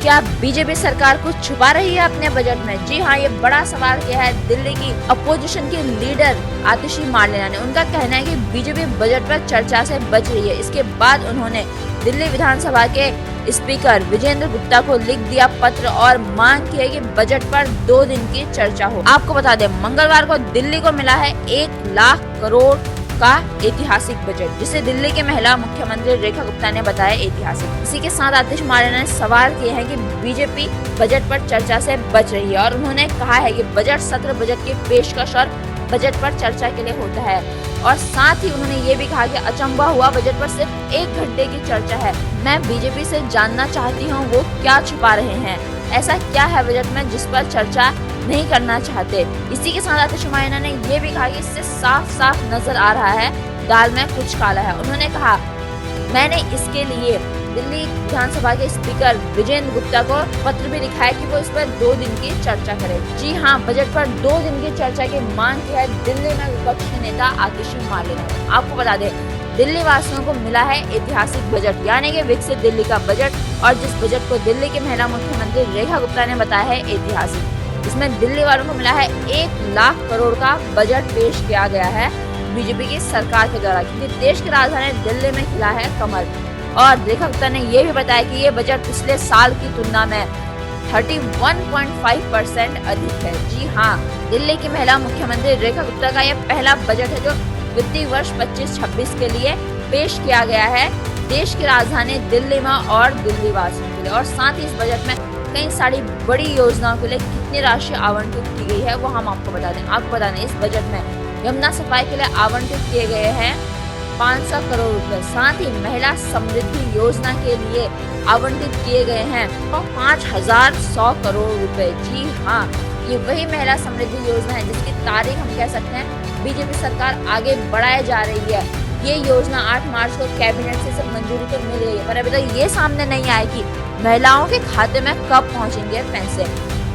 क्या बीजेपी सरकार कुछ छुपा रही है अपने बजट में? जी हाँ, ये बड़ा सवाल किया है दिल्ली की अपोजिशन की लीडर आतिशी मार्लेना ने। उनका कहना है कि बीजेपी बजट पर चर्चा से बच रही है। इसके बाद उन्होंने दिल्ली विधानसभा के स्पीकर विजेंद्र गुप्ता को लिख दिया पत्र और मांग की है कि बजट पर 2 दिन की चर्चा हो। आपको बता दें, मंगलवार को दिल्ली को मिला है 1 लाख करोड़ का ऐतिहासिक बजट, जिसे दिल्ली के महिला मुख्यमंत्री रेखा गुप्ता ने बताया ऐतिहासिक। इसी के साथ आतिश मार्लेना ने सवाल किए हैं कि बीजेपी बजट पर चर्चा से बच रही है और उन्होंने कहा है कि बजट सत्र बजट की पेशकश और बजट पर चर्चा के लिए होता है। और साथ ही उन्होंने ये भी कहा कि अचंभा हुआ, बजट पर सिर्फ 1 घंटे की चर्चा है। मैं बीजेपी से जानना चाहती हूँ वो क्या छुपा रहे हैं, ऐसा क्या है बजट में जिस पर चर्चा नहीं करना चाहते। इसी के साथ आतिश मार्लेना ने यह भी कहा कि इससे साफ साफ नजर आ रहा है दाल में कुछ काला है। उन्होंने कहा, मैंने इसके लिए दिल्ली विधानसभा के स्पीकर विजेंद्र गुप्ता को पत्र भी लिखा है कि वो इस पर 2 दिन की चर्चा करें। जी हाँ, बजट पर 2 दिन की चर्चा की मांग की है दिल्ली में विपक्षी नेता आतिशी मार्लेना ने। आपको बता दें, दिल्ली वासियों को मिला है ऐतिहासिक बजट, यानी कि विकसित दिल्ली का बजट। और जिस बजट को दिल्ली की महिला मुख्यमंत्री रेखा गुप्ता ने बताया है ऐतिहासिक, इसमें दिल्ली वालों को मिला है 1 लाख करोड़ का बजट पेश किया गया है बीजेपी की सरकार के द्वारा, क्योंकि देश की राजधानी दिल्ली में खिला है कमल। और रेखा गुप्ता ने यह भी बताया कि ये बजट पिछले साल की तुलना में 31.5% अधिक है। जी हाँ, दिल्ली की महिला मुख्यमंत्री रेखा गुप्ता का यह पहला बजट है जो वित्तीय वर्ष 25-26 के लिए पेश किया गया है देश की राजधानी दिल्ली में और दिल्ली वासियों के लिए। और साथ ही इस बजट में कई सारी बड़ी योजनाओं के लिए कितनी राशि आवंटित की गई है वो हम आपको बता दें। आपको बता दें, इस बजट में यमुना सफाई के लिए आवंटित किए गए हैं 500 करोड़ रुपए। साथ ही महिला समृद्धि योजना के लिए आवंटित किए गए हैं 5100 करोड़ रुपए। जी हाँ, ये वही महिला समृद्धि योजना है जिसकी तारीख हम कह सकते हैं बीजेपी सरकार आगे बढ़ाए जा रही है। ये योजना 8 मार्च को कैबिनेट से मंजूरी तो मिल रही है, पर अभी तक ये सामने नहीं आया कि महिलाओं के खाते में कब पहुंचेंगे पैसे।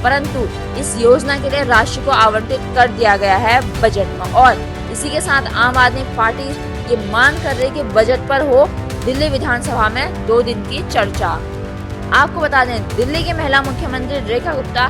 परंतु इस योजना के लिए राशि को आवंटित कर दिया गया है बजट में। और इसी के साथ आम आदमी पार्टी ये मांग कर रही है कि बजट पर हो दिल्ली विधानसभा में 2 दिन की चर्चा। आपको बता दें, दिल्ली की महिला मुख्यमंत्री रेखा गुप्ता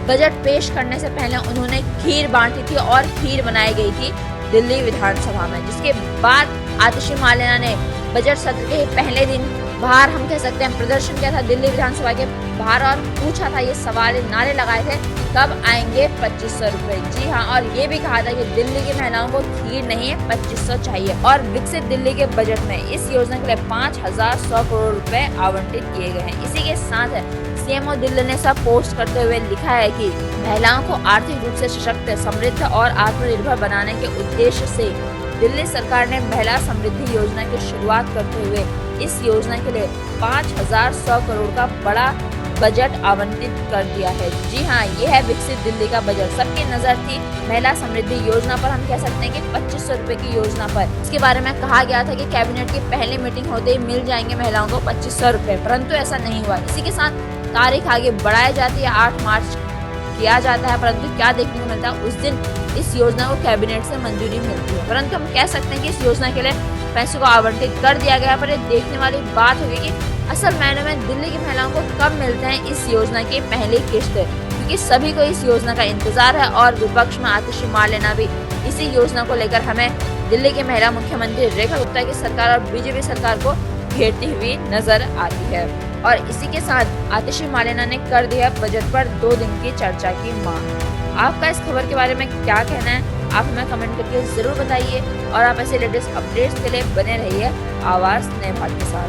बजट पेश करने से पहले उन्होंने खीर बांटी थी और खीर बनाई गई थी दिल्ली विधानसभा में, जिसके बाद आतिशी मार्लेना ने बजट सत्र के पहले दिन बाहर हम कह सकते हैं प्रदर्शन किया था दिल्ली विधानसभा के बाहर और पूछा था, ये सवाल नारे लगाए थे, कब आएंगे 2500 रुपए। जी हाँ, और ये भी कहा था कि दिल्ली की महिलाओं को खीर नहीं है 2500 चाहिए। और विकसित दिल्ली के बजट में इस योजना के लिए 5100 करोड़ रुपए आवंटित किए गए हैं। इसी के साथ सीएमओ दिल्ली ने सब पोस्ट करते हुए लिखा है कि महिलाओं को आर्थिक रूप से सशक्त, समृद्ध और आत्मनिर्भर बनाने के उद्देश्य से दिल्ली सरकार ने महिला समृद्धि योजना की शुरुआत करते हुए इस योजना के लिए 5100 करोड़ का बड़ा बजट आवंटित कर दिया है। जी हाँ, यह है विकसित दिल्ली का बजट। सबकी नजर थी महिला समृद्धि योजना पर, हम कह सकते हैं कि 2500 रुपए की योजना पर। इसके बारे में कहा गया था कि कैबिनेट की पहली मीटिंग होते ही मिल जाएंगे महिलाओं को 2500 रुपए, परंतु ऐसा नहीं हुआ। इसी के साथ तारीख आगे बढ़ाई जाती है, 8 मार्च किया जाता है, परंतु क्या देखने को मिलता है, उस दिन इस योजना को कैबिनेट से मंजूरी मिलती है। परंतु हम कह सकते हैं कि इस योजना के लिए पैसों को आवंटित कर दिया गया। पर ये देखने वाली बात होगी कि असल मायने में दिल्ली की महिलाओं को कब मिलते हैं इस योजना की पहली किस्त, क्योंकि सभी को इस योजना का इंतजार है। और विपक्ष में आतिशी मार्लेना भी इसी योजना को लेकर हमें दिल्ली के महिला मुख्यमंत्री रेखा गुप्ता की सरकार और बीजेपी सरकार को घेरती हुई नजर आती है। और इसी के साथ आतिशी मार्लेना ने कर दिया बजट पर 2 दिन की चर्चा की मांग। आपका इस खबर के बारे में क्या कहना है, आप हमें कमेंट करके जरूर बताइए। और आप ऐसे लेटेस्ट अपडेट्स के लिए बने रहिए आवाज नए भारत के साथ।